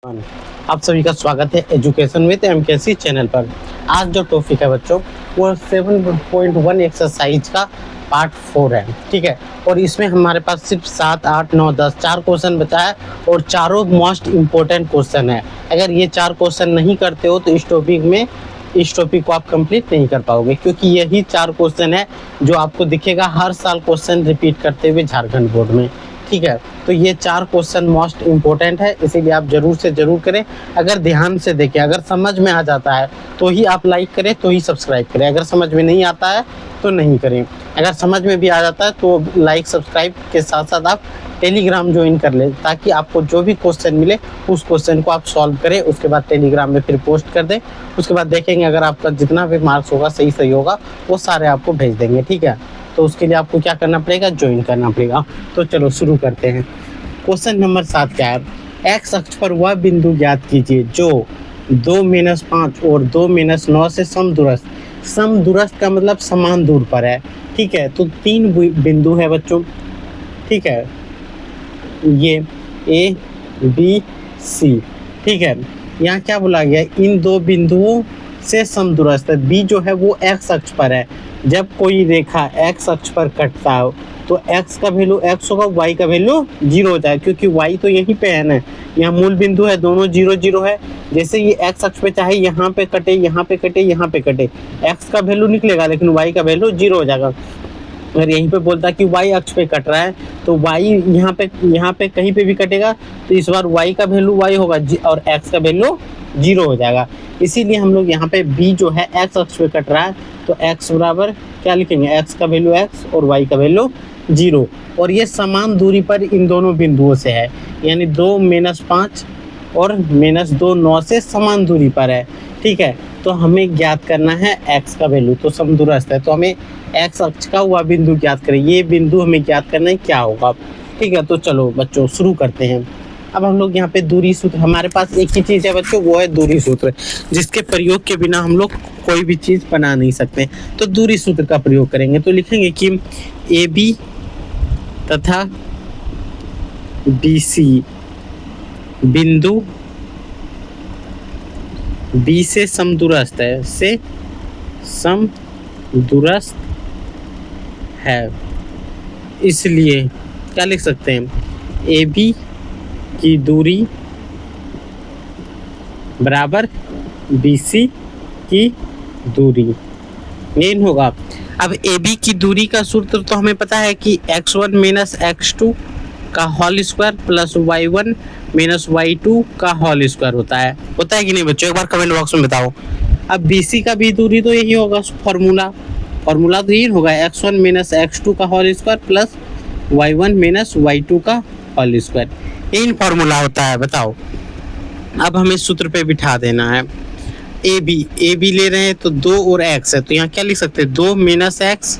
आप सभी का स्वागत है एजुकेशन विद एमकेसी चैनल पर। आज जो टॉपिक है बच्चों वो 7.1 एक्सरसाइज का पार्ट 4 है, ठीक है। और इसमें हमारे पास सिर्फ 7, 8, 9, 10 4 क्वेश्चन बचा है और चारों मोस्ट इम्पोर्टेंट क्वेश्चन है। अगर ये 4 क्वेश्चन नहीं करते हो तो इस टॉपिक को आप कंप्लीट नहीं कर पाओगे, क्योंकि यही 4 क्वेश्चन है जो आपको दिखेगा हर साल क्वेश्चन रिपीट करते हुए झारखंड बोर्ड में, ठीक है। तो ये 4 क्वेश्चन मोस्ट इम्पोर्टेंट है, इसीलिए आप जरूर से जरूर करें। अगर ध्यान से देखें, अगर समझ में आ जाता है तो ही आप लाइक करें, तो ही सब्सक्राइब करें। अगर समझ में नहीं आता है तो नहीं करें। अगर समझ में भी आ जाता है तो लाइक सब्सक्राइब के साथ साथ आप टेलीग्राम ज्वाइन कर लें, ताकि आपको जो भी क्वेश्चन मिले उस क्वेश्चन को आप सॉल्व करें, उसके बाद टेलीग्राम में फिर पोस्ट कर दें। उसके बाद देखेंगे अगर आपका जितना भी मार्क्स होगा सही होगा वो सारे आपको भेज देंगे, ठीक है। तो उसके लिए आपको क्या करना पड़ेगा, ज्वाइन करना पड़ेगा। तो चलो शुरू करते हैं। क्वेश्चन नंबर 7 क्या है, एक्स अक्ष पर वह बिंदु ज्ञात कीजिए जो 2-5 और 2-9 से समदूरस्थ। समदूरस्थ का मतलब समान दूर पर है, ठीक है। तो 3 बिंदु है बच्चों, ठीक है, ये ए बी सी, ठीक है। यहाँ क्या बोला गया, इन 2 बिंदुओं से समदूरस्थ। बी जो है वो एक्स अक्ष पर है। जब कोई रेखा एक्स अक्ष पर कटता हो तो एक्स का वैल्यू एक्स होगा, वाई का वैल्यू 0 हो जाएगा, क्योंकि वाई तो यहीं पे है ना, यहाँ मूल बिंदु है, दोनों 0 0 है। जैसे ये एक्स अक्ष पे चाहे यहाँ पे कटे, यहाँ पे कटे, यहाँ पे कटे, एक्स का वैल्यू निकलेगा लेकिन वाई का वैल्यू 0 हो जाएगा। अगर यहीं पे बोलता है कि वाई अक्ष पे कट रहा है तो वाई यहाँ पे कहीं पे भी कटेगा तो इस बार वाई का वैल्यू वाई होगा और एक्स का वैल्यू 0 हो जाएगा। इसीलिए हम लोग यहाँ पे बी जो है एक्स अक्ष पे कट रहा है तो एक्स बराबर क्या लिखेंगे, एक्स का वैल्यू एक्स और वाई का वैल्यू 0। और ये समान दूरी पर इन दोनों बिंदुओं से है, यानी 2-5 और -2 9 से समान दूरी पर है, ठीक है। तो हमें ज्ञात करना है एक्स का वैल्यू, तो समदूरस्थ है तो हमें एक्स अक्ष का वह बिंदु ज्ञात करें। ये बिंदु हमें ज्ञात करना है क्या होगा, ठीक है। तो चलो बच्चों शुरू करते हैं। अब हम लोग यहाँ पे दूरी सूत्र, हमारे पास एक ही चीज़ है बच्चों, वो है दूरी सूत्र, जिसके प्रयोग के बिना हम लोग कोई भी चीज़ बना नहीं सकते। तो दूरी सूत्र का प्रयोग करेंगे तो लिखेंगे कि ए बी तथा बी सी बिंदु बी से समदूरस्थ है, से समदूरस्थ है। इसलिए क्या लिख सकते हैं, ए बी की दूरी बराबर बी सी की दूरी, मेन होगा। अब ए बी की दूरी का सूत्र तो हमें पता है कि x1 - x2 का whole square plus y1 - y2 का होल स्क्वायर होता है कि नहीं बच्चों, एक बार कमेंट बॉक्स में बताओ। अब बी सी का भी दूरी तो यही होगा, फॉर्मूला तो यही होगा, x1 - x2 का whole square plus y1 - y2 का होल स्क्वायर, यही फॉर्मूला होता है। बताओ, अब हमें सूत्र पे बिठा देना है। ए बी ले रहे हैं तो 2 और x है, तो यहाँ क्या लिख सकते हैं, 2 - x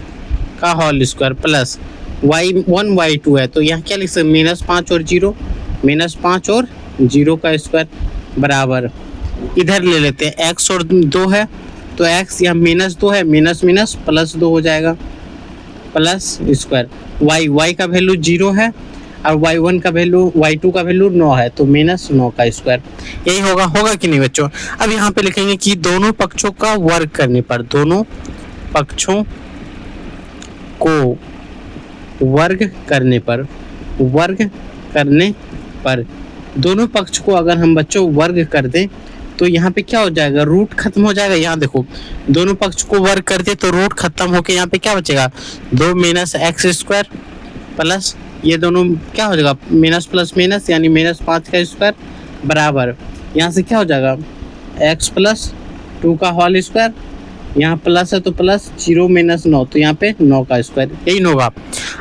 का whole square plus y1 y2 है, तो यहाँ क्या लिख सकते हैं, -5 और 0, -5 और 0 का स्क्वायर बराबर, इधर ले लेते हैं x और 2 है तो x यहाँ -2 है, माइनस प्लस 2 हो जाएगा, प्लस स्क्वायर y का वैल्यू 0 है और y1 का वैल्यू y2 का वैल्यू 9 है, तो -9 का स्क्वायर, यही होगा कि नहीं बच्चों। अब यहाँ पे लिखेंगे कि दोनों पक्षों का वर्ग करने पर, दोनों पक्षों को वर्ग करने पर दोनों पक्ष को अगर हम बच्चों वर्ग कर दें तो यहाँ पे क्या हो जाएगा, रूट खत्म हो जाएगा। यहाँ देखो, दोनों पक्ष को वर्ग कर दे तो रूट खत्म होके यहाँ पे क्या बचेगा, 2 - x² प्लस ये दोनों क्या हो जाएगा, माइनस प्लस माइनस यानी -5 का स्क्वायर बराबर, यहाँ से क्या हो जाएगा, x + 2 का होल स्क्वायर, यहाँ प्लस है तो प्लस 0 - 9 तो यहाँ पे 9 का स्क्वायर, यही होगा।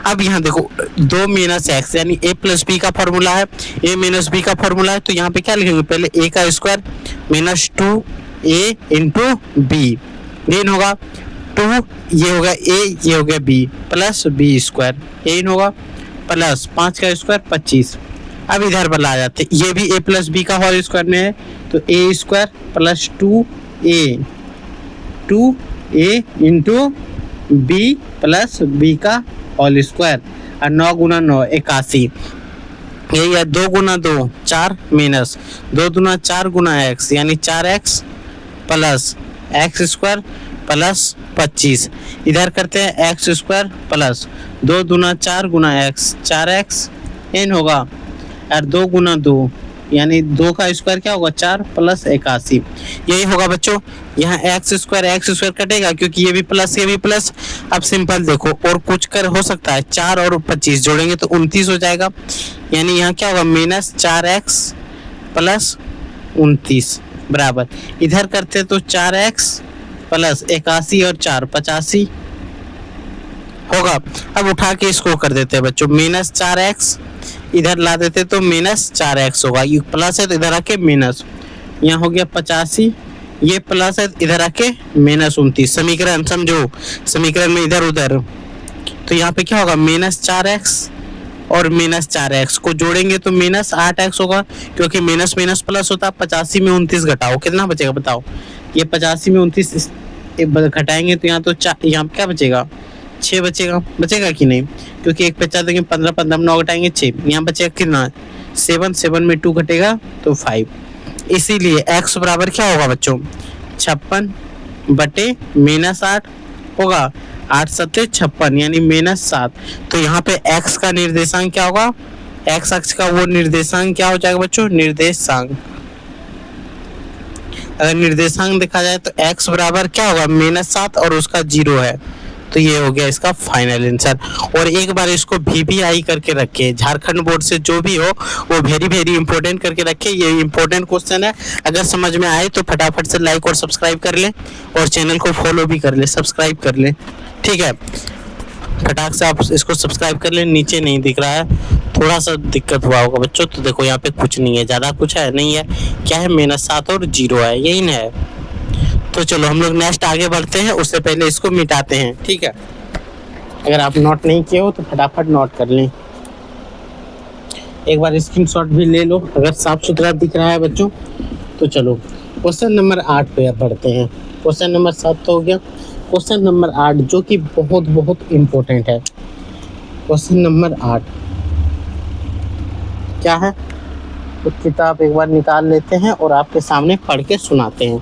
अब यहाँ देखो 2 - x यानी a + b का फॉर्मूला है, a - b का फॉर्मूला है, तो यहाँ पे क्या लिखेंगे, पहले a का स्क्वायर -2a × b, यही होगा 2, ये होगा a, ये हो गया b प्लस b², यही होगा प्लस 5 का स्क्वायर 25। अब इधर वाला आ जाते, ये भी a + b का होल स्क्वायर में है तो a² plus 2a × b plus b का होल स्क्वायर, और 9 × 9 81। यही है, 2 गुना 2 4 माइनस 2 दुना 4 गुना x यानी 4x plus x square plus 25। इधर करते हैं एक्स स्क्वायर प्लस 2 दुना 4 गुना x 4x n होगा, और 2 गुना 2 यानी 2 का स्क्वायर क्या होगा 4 प्लस 81, यही होगा बच्चों। यहाँ एक्स स्क्वायर कटेगा क्योंकि ये भी प्लस ये भी प्लस। अब सिंपल देखो, और कुछ कर हो सकता है, 4 और 25 जोड़ेंगे तो 29 हो जाएगा, यानी यहाँ क्या होगा माइनस 4x प्लस 29 बराबर, इधर करते तो 4x प्लस 81 और 4 85 होगा। अब उठा के इसको कर देते हैं बच्चों माइनस 4x, इधर ला देते तो माइनस 4x होगा, ये प्लस है तो इधर आके माइनस, यहाँ हो गया 85, ये प्लस है इधर आके माइनस 29। समीकरण समझो, समीकरण में इधर उधर, तो यहाँ पे क्या होगा माइनस 4x और माइनस 4x को जोड़ेंगे तो माइनस 8x होगा, क्योंकि माइनस माइनस प्लस होता है। 85 में 29 घटाओ कितना बचेगा बताओ, ये 85 में 29 घटाएंगे तो यहाँ तो यहाँ क्या बचेगा 6 बचेगा कि नहीं, क्योंकि एक पे 4 देंगे 15 15 में 9 घटाएंगे 6, यहाँ बचेगा कितना 7 में 2 घटेगा तो 5। इसीलिए x बराबर क्या होगा बच्चों 56 बटे माइनस 8 होगा, 8 सत्ते 56 यानी माइनस 7। तो यहाँ पे x का निर्देशांक क्या होगा, x अक्ष का वो निर्देशांक क्या हो जाएगा बच्चों निर्देशांक। अगर निर्देशांक देखा जाए तो x बराबर क्या होगा माइनस 7 और उसका 0 है, तो ये हो गया इसका फाइनल आंसर। और एक बार इसको VVI करके रखे, झारखंड बोर्ड से जो भी हो वो वेरी वेरी इंपॉर्टेंट करके रखे, ये इंपॉर्टेंट क्वेश्चन है। अगर समझ में आए तो फटाफट से लाइक और सब्सक्राइब कर ले, और चैनल को फॉलो भी कर ले, सब्सक्राइब कर ले, ठीक है। फटाक से आप इसको सब्सक्राइब कर ले, नीचे नहीं दिख रहा है, थोड़ा सा दिक्कत हुआ होगा बच्चों। तो देखो यहाँ पे कुछ नहीं है, ज़्यादा कुछ है नहीं है, क्या है माइनस 7 और 0 है, यही ना है। तो चलो हम लोग नेक्स्ट आगे बढ़ते हैं, उससे पहले इसको मिटाते हैं, ठीक है। अगर आप नोट नहीं किए हो तो फटाफट नोट कर लें, एक बार स्क्रीनशॉट भी ले लो अगर साफ सुथरा दिख रहा है बच्चों। तो चलो क्वेश्चन नंबर 8 पे बढ़ते हैं। क्वेश्चन नंबर 7 तो हो गया, क्वेश्चन नंबर 8 जो कि बहुत बहुत इम्पोर्टेंट है। क्वेश्चन नंबर 8 क्या है, तो किताब एक बार निकाल लेते हैं और आपके सामने पढ़ के सुनाते हैं,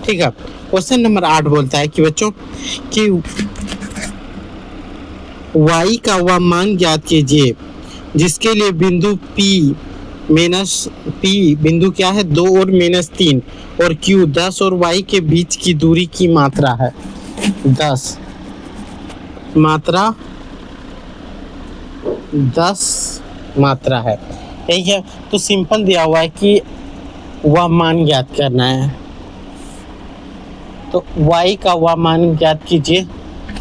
ठीक है। क्वेश्चन नंबर 8 बोलता है कि बच्चों कि y का वह मान ज्ञात कीजिए जिसके लिए बिंदु P बिंदु क्या है 2 और -3 और Q 10 और y के बीच की दूरी की मात्रा है 10 मात्रा है, ठीक है। तो सिंपल दिया हुआ है कि वह मान ज्ञात करना है, तो y का वह मान ज्ञात कीजिए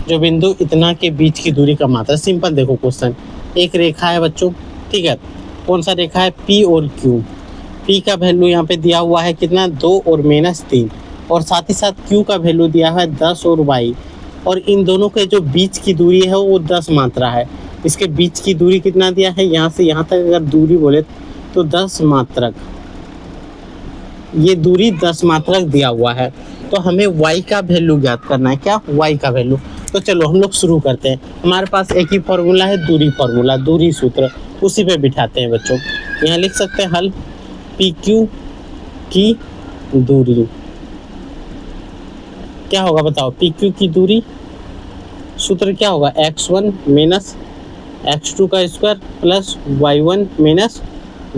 जो बिंदु इतना के बीच की दूरी का मात्रा। सिंपल देखो क्वेश्चन, एक रेखा है बच्चों, ठीक है। कौन सा रेखा है P और Q, P का वैल्यू यहाँ पे दिया हुआ है कितना 2 और -3, और साथ ही साथ Q का वैल्यू दिया है 10 और y, और इन दोनों के जो बीच की दूरी है वो 10 मात्रा है। इसके बीच की दूरी कितना दिया है, यहाँ से यहाँ तक अगर दूरी बोले तो 10 मात्रक, ये दूरी 10 मात्रक दिया हुआ है। तो हमें y का वैल्यू ज्ञात करना है, क्या y का वैल्यू। तो चलो हम लोग शुरू करते हैं। हमारे पास एक ही फॉर्मूला है, दूरी फॉर्मूला, दूरी सूत्र, उसी पे बिठाते हैं बच्चों। यहाँ लिख सकते हैं हल, PQ की दूरी क्या होगा बताओ, PQ की दूरी सूत्र क्या होगा x1 माइनस x2 का square plus y1 minus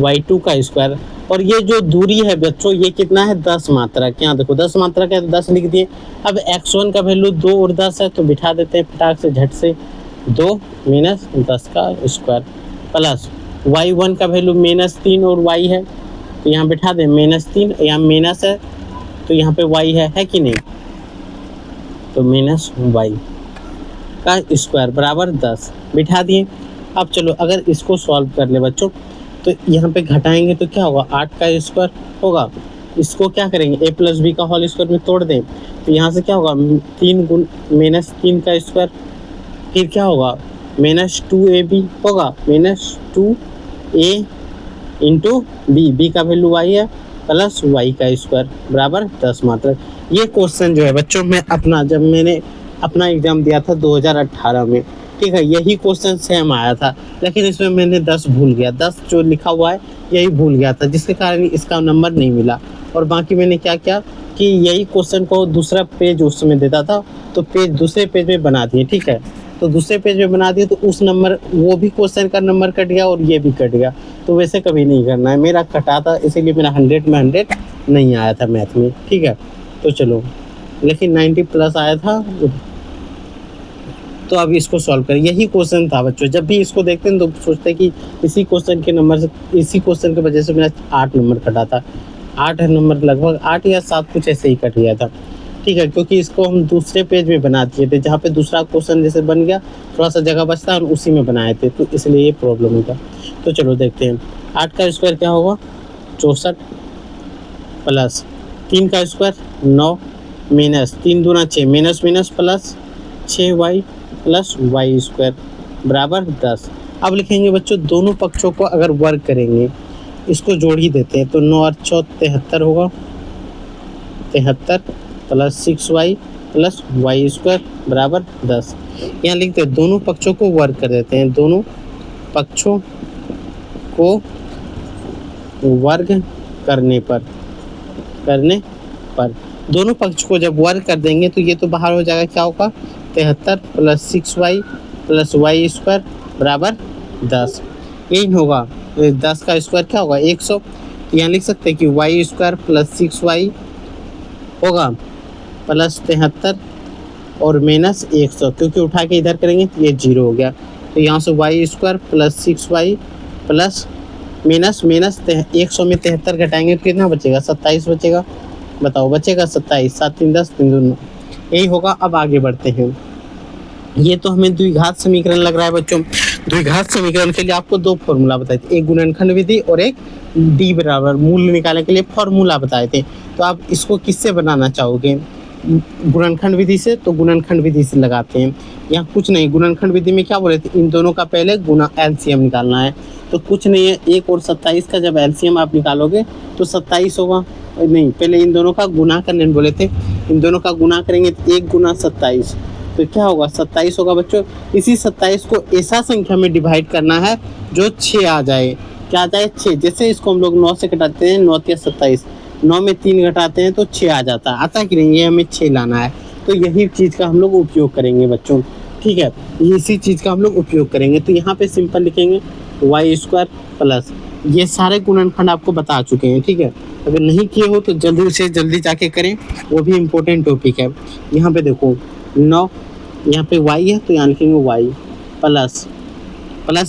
y2 का स्क्वायर। और ये जो दूरी है बच्चों ये कितना है 10 मात्रक, यहाँ देखो 10 मात्रक है तो 10 लिख दिए। अब x1 का वैल्यू 2 और 10 है तो बिठा देते हैं फटाक से झट से, 2 माइनस 10 का स्क्वायर प्लस y1 का वैल्यू -3 और y है तो यहाँ बिठा दें -3, यहाँ माइनस है तो यहाँ पे y है कि नहीं, तो माइनस y का स्क्वायर बराबर 10 बिठा दिए। अब चलो अगर इसको सॉल्व कर ले बच्चों तो यहाँ पे घटाएंगे तो क्या होगा 8 का स्क्वायर होगा। इसको क्या करेंगे a प्लस बी का होल स्क्वायर में तोड़ दें तो यहाँ से क्या होगा 3 गुण -3 का स्क्वायर, फिर क्या होगा -2ab होगा, -2a इंटू बी का वैल्यू y है प्लस y का स्क्वायर बराबर 10 मात्रक। ये क्वेश्चन जो है बच्चों में अपना जब मैंने अपना एग्जाम दिया था 2018 में, ठीक है, यही क्वेश्चन सेम आया था, लेकिन इसमें मैंने 10 भूल गया, 10 जो लिखा हुआ है यही भूल गया था, जिसके कारण इसका नंबर नहीं मिला। और बाकी मैंने क्या किया कि यही क्वेश्चन को दूसरा पेज उस समय देता था, तो पेज दूसरे पेज में बना दिए। ठीक है, तो दूसरे पेज में बना दिए तो उस नंबर, वो भी क्वेश्चन का नंबर कट गया और ये भी कट गया। तो वैसे कभी नहीं करना है, मेरा कटा था इसीलिए मेरा 100 में 100 नहीं आया था मैथ में। ठीक है, तो चलो, लेकिन 90 प्लस आया था। तो अब इसको सॉल्व करें, यही क्वेश्चन था बच्चों। जब भी इसको देखते हैं तो सोचते हैं कि इसी क्वेश्चन के नंबर से, इसी क्वेश्चन की वजह से मेरा 8 नंबर कटा था। 8 नंबर, लगभग 8 या 7 कुछ ऐसे ही कट गया था। ठीक है, क्योंकि इसको हम दूसरे पेज में बना दिए थे, जहाँ पे दूसरा क्वेश्चन जैसे बन गया, थोड़ा सा जगह बचता है, उसी में बनाए थे, तो इसलिए ये प्रॉब्लम होगा। तो चलो देखते हैं, 8 का स्क्वायर क्या होगा, 64 प्लस 3 का स्क्वायर 9 माइनस 3 दूना 6, minus minus plus 6y plus y square बराबर 10। अब लिखेंगे बच्चों, दोनों पक्षों को अगर वर्ग करेंगे, इसको जोड़ ही देते हैं, तो 9 और 4 73 होगा, 73 plus 6y plus y square बराबर 10। यहाँ लिखते हैं दोनों पक्षों को वर्ग कर देते हैं, दोनों पक्षों को वर्ग करने पर दोनों पक्ष को जब वर्ग कर देंगे तो ये तो बाहर हो जाएगा, क्या होगा, 73 plus 6y plus y square बराबर 10। यही होगा, 10 का स्क्वायर क्या होगा, 100। यहाँ लिख सकते हैं कि वाई स्क्वायर प्लस 6y होगा प्लस 73 और माइनस 100, क्योंकि उठा के इधर करेंगे तो ये 0 हो गया। तो यहाँ से y square plus 6y plus minus 100 में 73 घटाएंगे तो कितना बचेगा, 27 बचेगा। बताओ, बचेगा 27, 7 3 10 3 2 9, यही होगा। अब आगे बढ़ते हैं, ये तो हमें द्विघात समीकरण लग रहा है बच्चों। द्विघात समीकरण के लिए आपको 2 फॉर्मूला बताए थे, एक गुणनखंड विधि और एक डी बराबर मूल्य निकालने के लिए फॉर्मूला बताए थे। तो आप इसको किससे बनाना चाहोगे, गुणनखंड विधि से, तो गुणनखंड विधि से लगाते हैं। यहाँ कुछ नहीं, गुणनखंड विधि में क्या बोले थे, इन दोनों का पहले गुना एलसीएम निकालना है। तो कुछ नहीं है, 1 और 27 का जब एलसीएम आप निकालोगे तो 27 होगा। नहीं, पहले इन दोनों का गुना करने बोले थे, इन दोनों का गुना करेंगे तो 1 गुना 27, तो क्या होगा, 27 होगा बच्चों। इसी 27 को ऐसा संख्या में डिवाइड करना है जो 6 आ जाए। क्या आ जाए, 6। जैसे इसको हम लोग 9 से घटाते हैं, 9 या 27, 9 में 3 घटाते हैं तो 6 आ जाता है, आता कि नहीं, ये हमें 6 लाना है। तो यही चीज़ का हम लोग उपयोग करेंगे बच्चों। ठीक है, इसी चीज़ का हम लोग उपयोग करेंगे। तो यहाँ पे सिंपल लिखेंगे वाई स्क्वायर प्लस, ये सारे गुणनखंड आपको बता चुके हैं। ठीक है, अगर नहीं किए हो तो जल्दी से जल्दी जाके करें, वो भी इम्पोर्टेंट टॉपिक है। यहाँ पे देखो 9, यहाँ पे y है तो यहाँ लिखेंगे y प्लस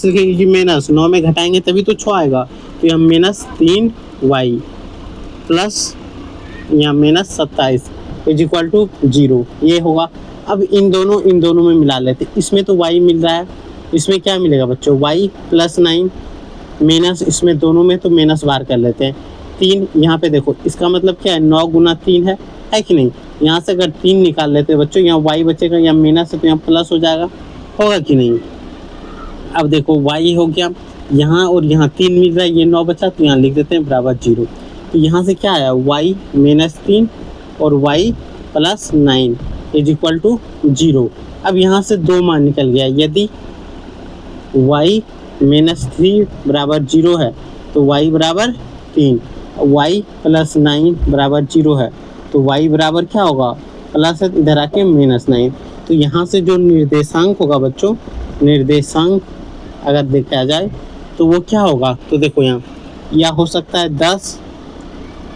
लिखेंगे माइनस, 9 में घटाएंगे तभी तो 6 आएगा, तो यहाँ माइनस 3y प्लस यहाँ माइनस 27 इज इक्वल टू 0, ये होगा। अब इन दोनों में मिला लेते, इसमें तो y मिल रहा है, इसमें क्या मिलेगा बच्चों, y प्लस 9 माइनस, इसमें दोनों में तो माइनस बाहर कर लेते हैं, 3। यहाँ पे देखो, इसका मतलब क्या है, 9 गुना 3 है कि नहीं। यहाँ से अगर 3 निकाल लेते हैं बच्चों, यहाँ y बचेगा, यहाँ माइनस है तो यहाँ प्लस हो जाएगा, होगा कि नहीं। अब देखो y हो गया, यहाँ और यहाँ 3 मिल रहा है, ये 9 बचा तो यहाँ लिख देते हैं बराबर 0। तो यहाँ से क्या आया, y माइनस 3 और y plus 9 is equal to 0। अब यहाँ से 2 मान निकल गया, यदि y माइनस 3 बराबर 0 है तो y बराबर 3, y प्लस 9 बराबर 0 है तो y बराबर क्या होगा, प्लस है इधर आके माइनस 9। तो यहाँ से जो निर्देशांक होगा बच्चों, निर्देशांक अगर देखा जाए तो वो क्या होगा, तो देखो यहाँ या हो सकता है 10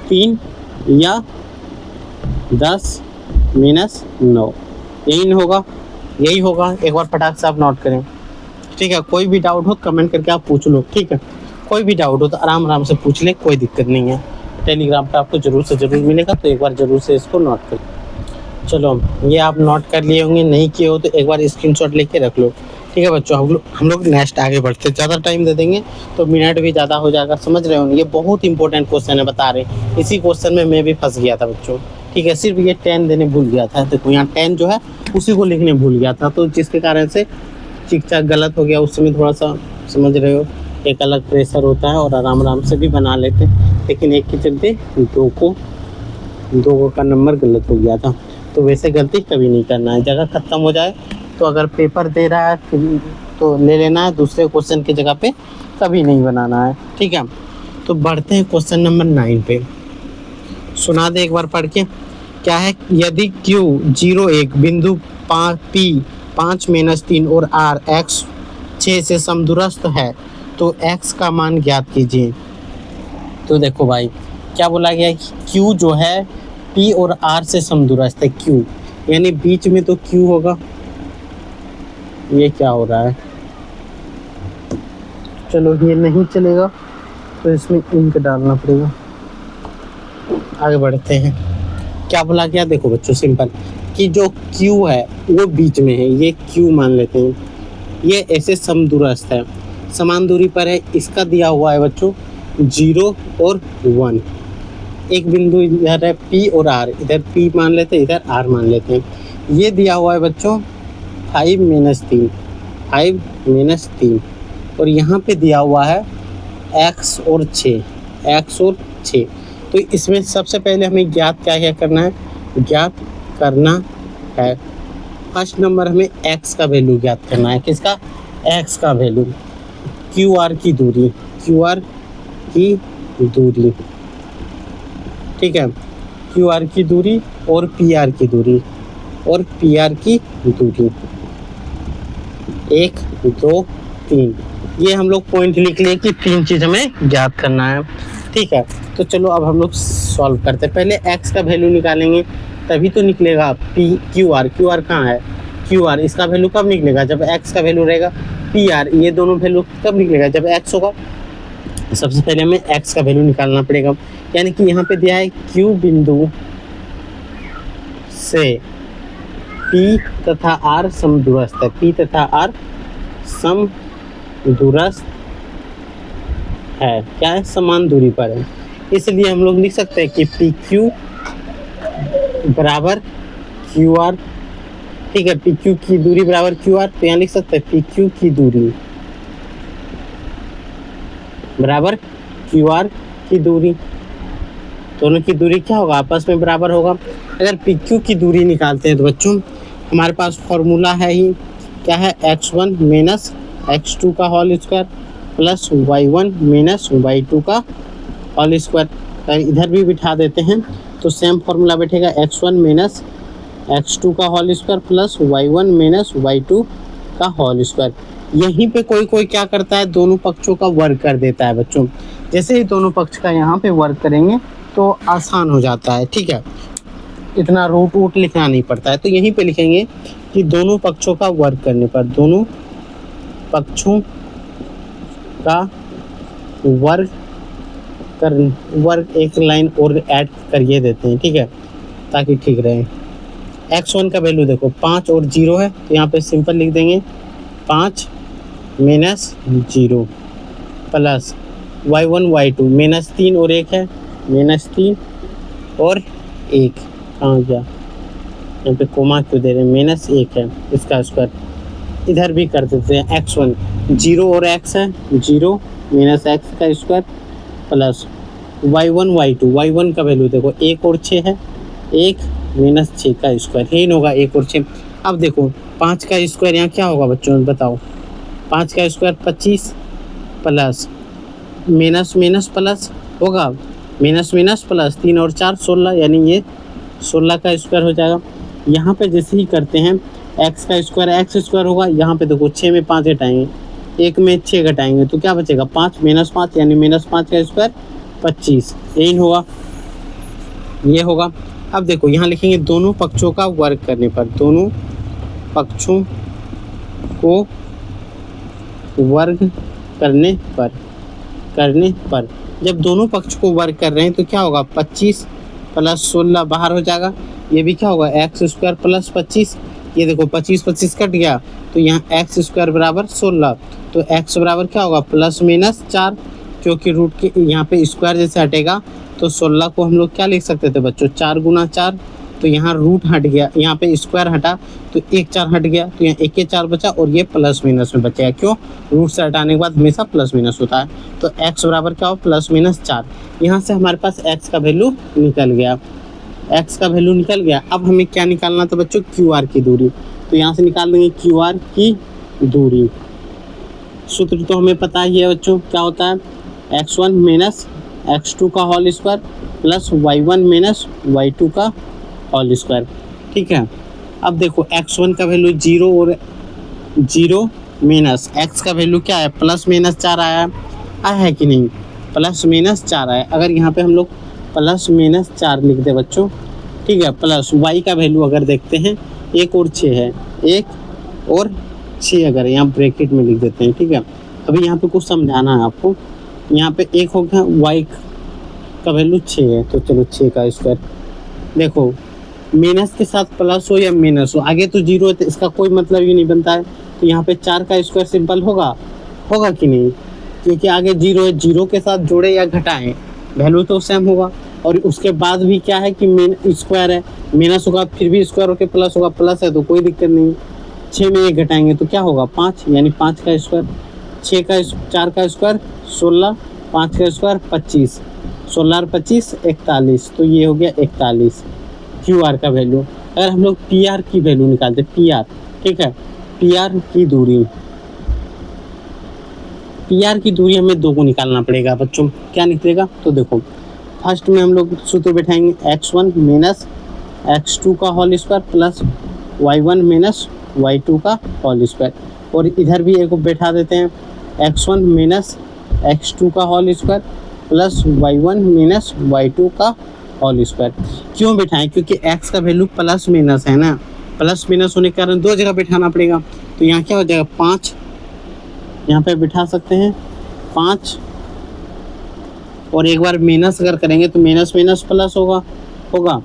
3 या 10 माइनस 9, यही होगा, यही होगा। एक बार फटाक से आप नोट करें। ठीक है, कोई भी डाउट हो कमेंट करके आप पूछ लो। ठीक है, कोई भी डाउट हो तो आराम से पूछ ले, कोई दिक्कत नहीं है। टेलीग्राम पे आपको जरूर से जरूर मिलेगा, तो एक बार जरूर से इसको नोट करें। चलो, ये आप नोट कर लिए होंगे, नहीं किए हो तो एक बार स्क्रीनशॉट लेके रख लो। ठीक है बच्चों, हम लोग नेक्स्ट आगे बढ़ते, ज़्यादा टाइम दे देंगे तो मिनट भी ज़्यादा हो जाएगा, समझ रहे हो। ये बहुत इंपॉर्टेंट क्वेश्चन है, बता रहे, इसी क्वेश्चन में मैं भी फंस गया था बच्चों। ठीक है, सिर्फ ये 10 देने भूल गया था, देखो यहाँ 10 जो है उसी को लिखने भूल गया था, तो जिसके कारण से चिक चाक गलत हो गया। उस समय थोड़ा सा, समझ रहे हो, एक अलग प्रेशर होता है और आराम से भी बना लेते, लेकिन एक के चलते दो का नंबर गलत हो गया था। तो वैसे गलती कभी नहीं करना है, जगह ख़त्म हो जाए तो अगर पेपर दे रहा है फिर तो ले लेना है, दूसरे क्वेश्चन की जगह पे कभी नहीं बनाना है, ठीक है। तो बढ़ते हैं क्वेश्चन नंबर 9 पे। सुना दे एक बार पढ़ के। क्या है, यदि Q 0 1 बिंदु P 5 - 3 और R x 6 से समदूरस्थ है तो x का मान ज्ञात कीजिए। तो देखो भाई क्या बोला गया है कि Q जो है P और R से समदूरस्थ है। Q यानी बीच में तो Q होगा। ये क्या हो रहा है, चलो ये नहीं चलेगा तो इसमें इंक डालना पड़ेगा। आगे बढ़ते हैं। क्या बोला गया, देखो बच्चों सिंपल कि जो Q है वो बीच में है, ये Q मान लेते हैं। ये ऐसे समदूरस्थ है, समान दूरी पर है। इसका दिया हुआ है बच्चों 0 और 1। एक बिंदु इधर है P और R, इधर P मान लेते हैं, इधर R मान लेते हैं। ये दिया हुआ है बच्चों 5 - 3, 5 - 3 और यहाँ पे दिया हुआ है x और 6, x और 6। तो इसमें सबसे पहले हमें ज्ञात क्या करना है, ज्ञात करना है फर्स्ट नंबर हमें x का वैल्यू ज्ञात करना है। किसका, x का वैल्यू, QR की दूरी, QR की दूरी, ठीक है। QR की दूरी और PR की दूरी, और PR की दूरी 1 2 3। ये हम लोग पॉइंट लिख लिए कि 3 चीज़ हमें ज्ञात करना है, ठीक है। तो चलो अब हम लोग सॉल्व करते हैं। पहले x का वैल्यू निकालेंगे तभी तो निकलेगा QR कहाँ है, QR इसका वैल्यू कब निकलेगा, जब x का वैल्यू रहेगा। PR ये दोनों वैल्यू कब निकलेगा, जब x होगा। सबसे पहले हमें x का वैल्यू निकालना पड़ेगा। यानी कि यहाँ पे दिया है Q बिंदु से P तथा R समदूरस्थ है, P तथा R समदूरस्थ है, क्या है, समान दूरी पर है। इसलिए हम लोग लिख सकते हैं कि PQ बराबर QR, ठीक है। PQ की दूरी बराबर QR, तो यहाँ लिख सकते हैं PQ की दूरी बराबर QR की दूरी। दोनों की दूरी क्या होगा, आपस में बराबर होगा। अगर PQ की दूरी निकालते हैं तो बच्चों हमारे पास फॉर्मूला है ही, क्या है, x1 - x2 का whole square plus y1 - y2 का होल स्क्वायर। इधर भी बिठा देते हैं तो सेम फॉर्मूला बैठेगा, x1 - x2 का whole square plus y1 - y2 का होल स्क्वायर। यहीं पे कोई कोई क्या करता है, दोनों पक्षों का वर्ग कर देता है बच्चों। जैसे ही दोनों पक्ष का यहाँ पे वर्ग करेंगे तो आसान हो जाता है, ठीक है। इतना रूट लिखना नहीं पड़ता है। तो यहीं पे लिखेंगे कि दोनों पक्षों का वर्ग करने पर, दोनों पक्षों का वर्ग एक लाइन और ऐड करिए देते हैं, ठीक है, ताकि ठीक रहे। x1 का वैल्यू देखो 5 और 0 है, तो यहाँ पे सिंपल लिख देंगे 5 - 0 प्लस y1 y2 -3 और 1 है, -3 और 1 कहाँ गया, यहाँ पे कोमा क्यों दे रहे हैं, -1 है, इसका स्क्वायर इधर भी कर देते हैं। x1 0 और x है, 0 - x का square plus y1 y2, y1 का वैल्यू देखो 1 और 6 है, 1 - 6 का स्क्वायर, यही होगा 1 और 6। अब देखो 5 का स्क्वायर यहाँ क्या होगा बच्चों बताओ, 5 का स्क्वायर 25 प्लस माइनस प्लस होगा, माइनस प्लस 3 और 4 16, यानी ये 16 का स्क्वायर हो जाएगा। यहाँ पे जैसे ही करते हैं x का स्क्वायर x स्क्वायर होगा, यहाँ पे देखो 6 में 5 घटाएंगे, 1 में 6 घटाएंगे तो क्या बचेगा, 5 - 5 यानी -5 का स्क्वायर 25, यही होगा, ये होगा। अब देखो यहाँ लिखेंगे दोनों पक्षों का वर्ग करने पर, दोनों पक्षों को वर्ग करने पर जब दोनों पक्ष को वर्ग कर रहे हैं तो क्या होगा, 25 प्लस 16 बाहर हो जाएगा, ये भी क्या होगा एक्स स्क्वायर प्लस 25, ये देखो 25 कट गया तो यहाँ एक्स स्क्वायर बराबर 16, तो एक्स बराबर क्या होगा +-4, क्योंकि रूट के यहाँ पे स्क्वायर जैसे हटेगा तो 16 को हम लोग क्या लिख सकते थे बच्चों 4 × 4, तो यहाँ रूट हट गया, यहाँ पे स्क्वायर हटा तो 1 4 हट गया, तो यहाँ 1 4 बचा और ये प्लस माइनस में बचेगा, क्यों, रूट से हटाने के बाद हमेशा प्लस माइनस होता है, तो x बराबर क्या हो +-4। यहाँ से हमारे पास x का वैल्यू निकल गया, x का वैल्यू निकल गया। अब हमें क्या निकालना था बच्चों, QR की दूरी, तो यहाँ से निकाल देंगे क्यू आर की दूरी। सूत्र तो हमें पता ही है बच्चों, क्या होता है x1 माइनस x2 का whole square plus y1 minus y2 का होल स्क्वायर। ठीक है, अब देखो x1 का वैल्यू 0 और 0 माइनस x का वैल्यू क्या है प्लस माइनस 4 आया है कि नहीं, प्लस माइनस 4 आया। अगर यहाँ पे हम लोग प्लस माइनस 4 लिख दे बच्चों, ठीक है, प्लस y का वैल्यू अगर देखते हैं 1 और 6 है, 1 और 6 अगर यहाँ ब्रैकेट में लिख देते हैं। ठीक है, अभी यहाँ पे कुछ समझाना है आपको। यहाँ पे 1 हो गया, y का वैल्यू 6 है, तो चलो 6 का स्क्वायर। देखो माइनस के साथ प्लस हो या माइनस हो, आगे तो 0 है तो इसका कोई मतलब ही नहीं बनता है। तो यहाँ पे 4 का स्क्वायर सिंपल होगा कि नहीं, क्योंकि आगे 0 है, 0 के साथ जोड़े या घटाएं वैल्यू तो सेम होगा। और उसके बाद भी क्या है कि स्क्वायर है, माइनस होगा फिर भी स्क्वायर होकर प्लस होगा, प्लस है तो कोई दिक्कत नहीं। 6 में ये घटाएंगे तो क्या होगा 5, यानी 5 का स्क्वायर। 4 का स्क्वायर 16, 5 का स्क्वायर 25, 16 और 25 41, तो ये हो गया 41 क्यू आर का वैल्यू। अगर हम लोग पी आर की वैल्यू निकालते, पी आर, ठीक है, पी आर की दूरी, पी आर की दूरी हमें 2 को निकालना पड़ेगा बच्चों। क्या निकलेगा तो देखो, फर्स्ट में हम लोग सूत्र बैठाएंगे x1 माइनस x2 का whole square plus y1 minus y2 का होल स्क्वायर, और इधर भी एक को बैठा देते हैं x1 माइनस x2 का whole square plus y1 minus y2 का होल स्क्वायर। क्यों बैठाएं, क्योंकि x का वैल्यू प्लस माइनस है ना, प्लस माइनस होने के कारण 2 जगह बैठाना पड़ेगा। तो यहाँ क्या हो जाएगा 5, यहाँ पे बिठा सकते हैं 5, और एक बार माइनस अगर करेंगे तो माइनस माइनस प्लस होगा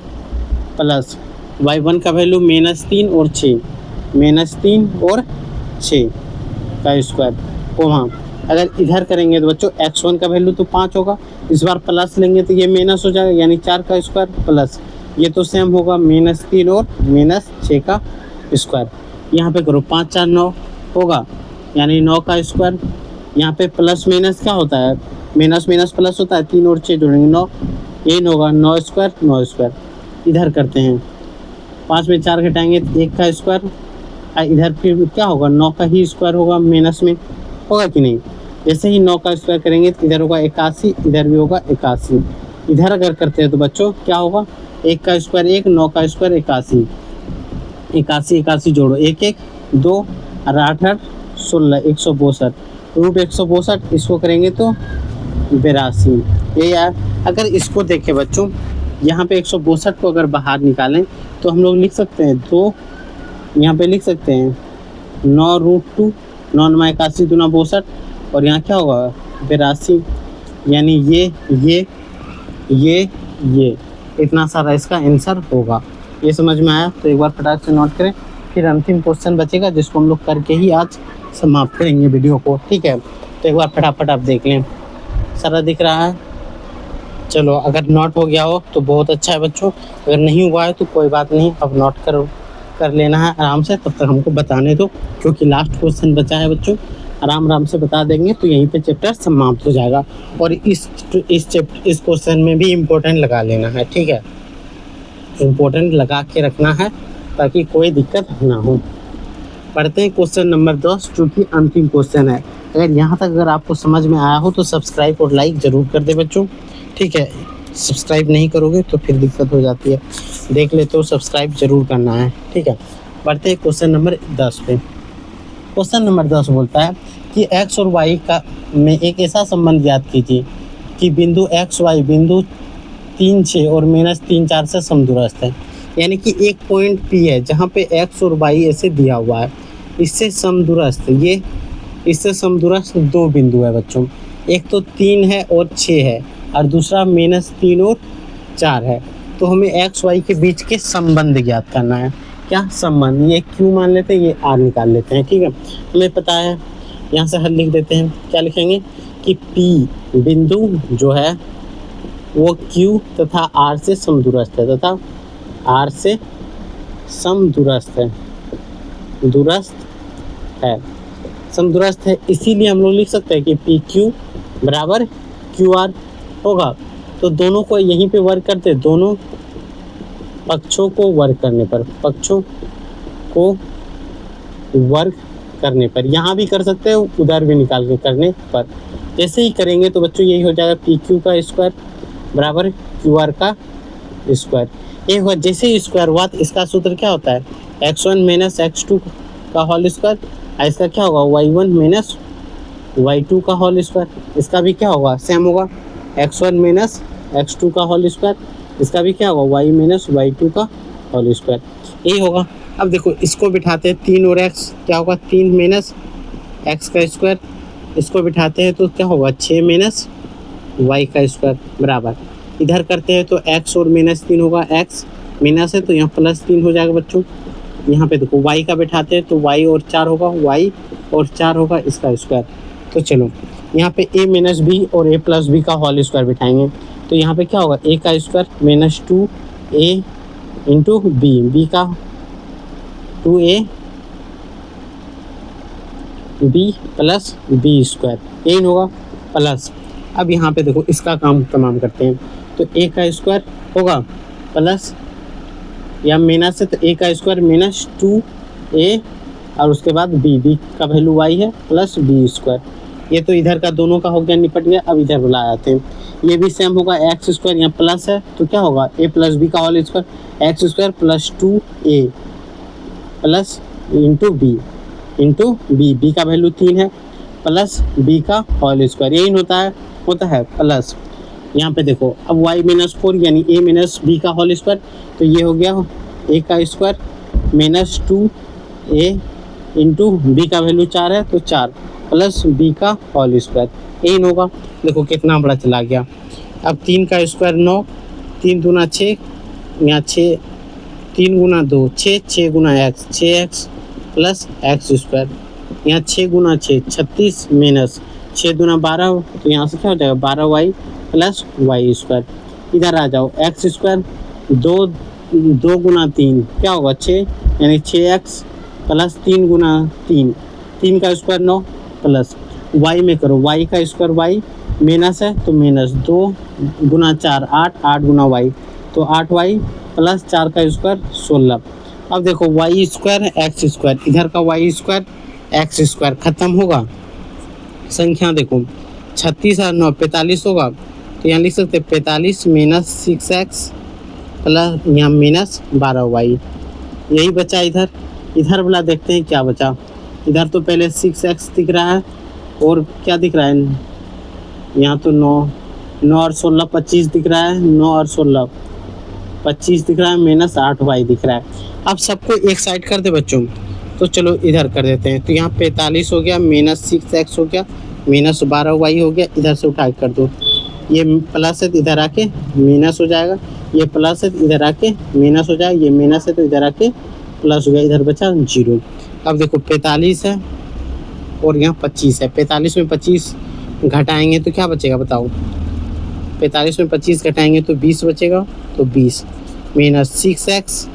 प्लस y1 का वैल्यू -3 और 6, -3 और 6 का स्क्वायर को वहाँ अगर इधर करेंगे तो बच्चों x1 का वैल्यू तो 5 होगा, इस बार प्लस लेंगे तो ये माइनस हो जाएगा, यानी 4 का स्क्वायर प्लस ये तो सेम होगा -3 और -6 का स्क्वायर। यहाँ पे करो 5 4 9 होगा, यानी 9 का स्क्वायर। यहाँ पे प्लस माइनस क्या होता है, माइनस माइनस प्लस होता है, 3 और 6 जोड़ेंगे 9, यही होगा 9 स्क्वायर 9 स्क्वायर। इधर करते हैं 5 में 4 घटाएंगे तो 1 का स्क्वायर, इधर फिर क्या होगा 9 का ही स्क्वायर होगा, माइनस में होगा कि नहीं। जैसे ही 9 का स्क्वायर करेंगे तो इधर होगा 81, इधर भी होगा 81। इधर अगर करते हैं तो बच्चों क्या होगा 1 का स्क्वायर 1, 9 का स्क्वायर 81, 81 जोड़ो 1 1 2 और 8 8 16, 162 रूट 162, इसको करेंगे तो 82। ये यार अगर इसको देखें बच्चों, यहाँ पे 162 को अगर बाहर निकालें तो हम लोग लिख सकते हैं 2, यहाँ पे लिख सकते हैं 9√2, 9 9 81 दूना 62, और यहाँ क्या होगा 82, यानी ये इतना सारा इसका आंसर होगा। ये समझ में आया तो एक बार फटाक से नोट करें, फिर अंतिम क्वेश्चन बचेगा जिसको हम लोग करके ही आज समाप्त करेंगे वीडियो को। ठीक है, तो एक बार फटाफट आप देख लें, सारा दिख रहा है। चलो अगर नोट हो गया हो तो बहुत अच्छा है बच्चों, अगर नहीं हुआ है तो कोई बात नहीं, अब नोट कर लेना है आराम से, तब तक हमको बताने दो, क्योंकि लास्ट क्वेश्चन बचा है बच्चों, आराम से बता देंगे तो यहीं पे चैप्टर समाप्त हो जाएगा। और इस क्वेश्चन में भी इम्पोर्टेंट लगा लेना है, ठीक है, इम्पोर्टेंट लगा के रखना है ताकि कोई दिक्कत ना हो। पढ़ते हैं क्वेश्चन नंबर 10, जो कि अंतिम क्वेश्चन है। अगर यहाँ तक अगर आपको समझ में आया हो तो सब्सक्राइब और लाइक ज़रूर कर दे बच्चों, ठीक है, सब्सक्राइब नहीं करोगे तो फिर दिक्कत हो जाती है, देख ले तो सब्सक्राइब जरूर करना है, ठीक है। बढ़ते हैं क्वेश्चन नंबर 10 पे। क्वेश्चन नंबर 10 बोलता है कि x और y का में एक ऐसा संबंध ज्ञात कीजिए कि बिंदु x y बिंदु 3 6 और -3 4 से समदूरस्थ है। यानी कि एक पॉइंट P है जहाँ पे x और y ऐसे दिया हुआ है, इससे समदूरस्थ, ये इससे समदूरस्थ 2 बिंदु है बच्चों, एक तो 3 है और 6 है, और दूसरा -3 और 4 है। तो हमें x y के बीच के संबंध ज्ञात करना है। क्या संबंध, ये Q मान लेते हैं, ये R निकाल लेते हैं, ठीक है, हमें पता है। यहाँ से हल लिख देते हैं, क्या लिखेंगे कि P बिंदु जो है वो Q तथा R से समदूरस्थ है, तथा R से समदूरस्थ है, समदूरस्थ है, इसीलिए हम लोग लिख सकते हैं कि PQ बराबर QR होगा। तो दोनों को यहीं पे वर्क करते, दोनों पक्षों को वर्क करने पर, पक्षों को वर्ग करने पर। यहाँ भी कर सकते हो, उधर भी निकाल के करने पर। जैसे ही करेंगे तो बच्चों यही हो जाएगा पी क्यू का स्क्वायर बराबर क्यू आर का स्क्वायर। ये हुआ, जैसे ही स्क्वायर हुआ तो इसका सूत्र क्या होता है, x1 माइनस x2 का होल स्क्वायर। इसका क्या होगा, y1 माइनस y2 का होल स्क्वायर। इसका भी क्या होगा, सेम होगा, x1 माइनस x2 का होल स्क्वायर। इसका भी क्या होगा, y माइनस y2 का होल स्क्वायर। यही होगा। अब देखो इसको बिठाते हैं 3 और x, क्या होगा 3 माइनस x का स्क्वायर। इसको बिठाते हैं तो क्या होगा 6 माइनस y का स्क्वायर बराबर। इधर करते हैं तो x और माइनस 3 होगा, x माइनस है तो यहाँ प्लस 3 हो जाएगा बच्चों। यहाँ पे देखो y का बिठाते हैं तो y और 4 होगा, y और 4 होगा इसका स्क्वायर। तो चलो यहाँ पे a माइनस b और a प्लस b का होल स्क्वायर बिठाएंगे तो यहाँ पे क्या होगा, a का square minus 2a into b का 2a b plus b square, यही होगा प्लस। अब यहाँ पे देखो इसका काम तमाम करते हैं तो a का स्क्वायर होगा प्लस या माइनस है तो a का स्क्वायर माइनस 2a और उसके बाद b का वैल्यू y है प्लस b स्क्वायर। ये तो इधर का दोनों का हो गया, निपट गया। अब इधर बुला आते हैं, ये भी सेम होगा, एक्स स्क्वायर यहाँ प्लस है तो क्या होगा a प्लस b का whole square, x square plus 2a plus into b का वैल्यू 3 है प्लस b का होल स्क्वायर, यही होता है प्लस। यहाँ पे देखो अब y माइनस 4 यानी a माइनस b का होल स्क्वायर, तो ये हो गया a का square minus 2a into b का वैल्यू 4 है तो 4 प्लस b का होल स्क्वायर, यही होगा। देखो कितना बड़ा चला गया। अब 3 का स्क्वायर 9, 3 दूना 6, यहाँ 6, 3 गुना 2 6, 6 गुना x 6x plus x square, यहाँ 6 गुना 6 36 माइनस 6 दूना 12, तो यहाँ से क्या हो जाएगा 12y प्लस वाई स्क्वायर। इधर आ जाओ एक्स स्क्वायर 2 गुना 3 क्या होगा 6 यानी 6x प्लस 3 गुना 3 3 का स्क्वायर 9 प्लस y में करो y का स्क्वायर y माइनस है तो माइनस 2 गुना 4 8 गुना y तो 8y प्लस 4 का स्क्वायर 16। अब देखो y स्क्वायर एक्स स्क्वायर, इधर का y स्क्वायर एक्स स्क्वायर खत्म होगा। संख्या देखो 36 और 9 45 होगा, तो यहाँ लिख सकते 45 माइनस 6x प्लस यहाँ माइनस 12y, यही बचा। इधर वाला देखते हैं क्या बचा। इधर तो पहले 6x दिख रहा है और क्या दिख रहा है, यहाँ तो 9 और 16 25 दिख रहा है, 9 और 16 25 दिख रहा है, माइनस 8y दिख रहा है। अब सबको एक साइड कर दे बच्चों, तो चलो इधर कर देते हैं। तो यहाँ 45 हो गया माइनस 6x हो गया माइनस 12y हो गया, इधर से उठा कर दो। ये प्लस है तो इधर आके माइनस हो जाएगा, ये प्लस है तो इधर आके माइनस हो जाएगा, ये माइनस है तो इधर आके प्लस हो गया, इधर बचा 0। अब देखो 45 है और यहाँ 25 है, 45 में 25 घटाएंगे तो क्या बचेगा बताओ, 45 में 25 घटाएंगे तो 20 बचेगा, तो 20 माइनस 6x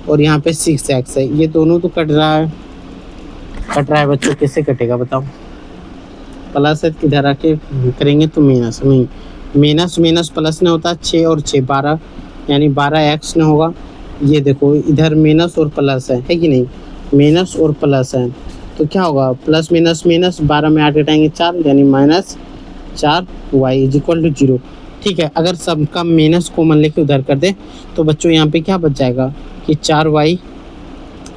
और यहाँ पे 6x है, ये दोनों तो कट रहा है बच्चों, कैसे कटेगा बताओ। प्लस है इधर आके करेंगे तो माइनस नहीं, माइनस प्लस नहीं होता, 6 और 6 12 यानी 12x न होगा। ये देखो इधर माइनस और प्लस है कि नहीं, माइनस और प्लस है तो क्या होगा प्लस माइनस माइनस 12 में 8 घटाएंगे 4 यानी minus 4y is equal to 0। ठीक है, अगर सबका माइनस कॉमन लेके उधर कर दे तो बच्चों यहाँ पे क्या बच जाएगा कि 4y,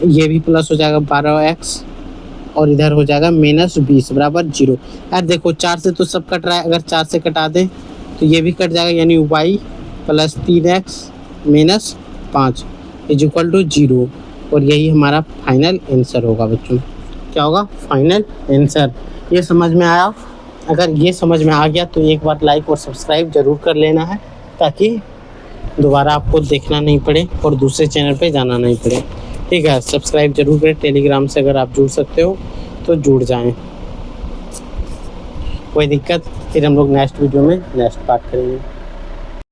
ये भी प्लस हो जाएगा 12x और इधर हो जाएगा माइनस 20 बराबर 0। यार देखो 4 से तो सब कट रहा है, अगर 4 से कटा दें तो ये भी कट जाएगा यानी y plus 3x minus 5 is equal to 0, और यही हमारा फाइनल आंसर होगा बच्चों। क्या होगा फाइनल आंसर। ये समझ में आया? अगर ये समझ में आ गया तो एक बार लाइक और सब्सक्राइब जरूर कर लेना है, ताकि दोबारा आपको देखना नहीं पड़े और दूसरे चैनल पे जाना नहीं पड़े। ठीक है, सब्सक्राइब जरूर करें। टेलीग्राम से अगर आप जुड़ सकते हो तो जुड़ जाएं। कोई दिक्कत, फिर हम लोग नेक्स्ट वीडियो में नेक्स्ट पार्ट करेंगे।